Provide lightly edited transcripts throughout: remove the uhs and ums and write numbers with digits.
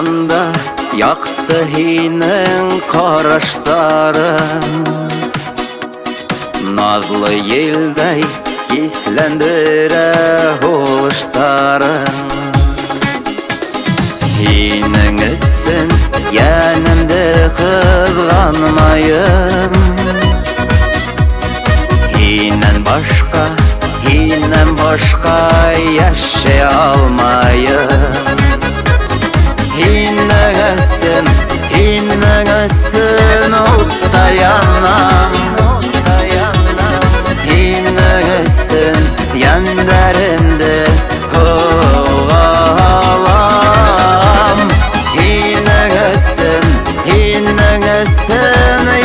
yanda yaktı hinin karışların. Nazlı yelday kislendire huluşların. Hinin üçün yanımda kızganmayım. Hinen başka yaşay almayım. Hinen üçün utta yanam. Hinen üçün yanlarımda oğalam. Hinen üçün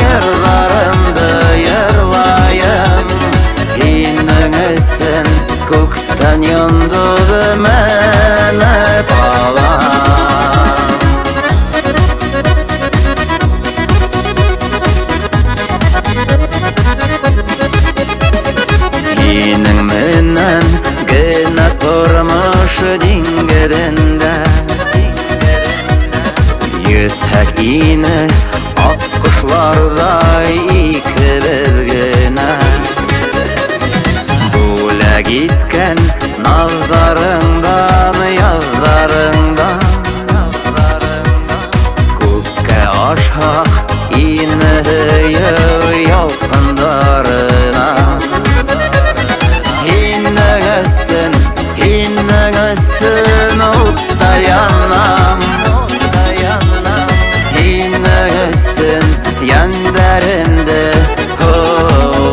yırlarımda yırlayım. Hinen üçün көктен yıldızı mene bağlam. Hinin menen gene turmuş dingirinde. Yüzsek yine ak kuşlarday iki bezgine. Bula gitken nazarından yazlarından. Kökke aşak iniyor yalkınlarına. Hinen üçün utta yanam. Hinen üçün yanlarımda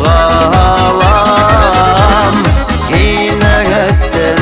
oğalam. Hinen üçün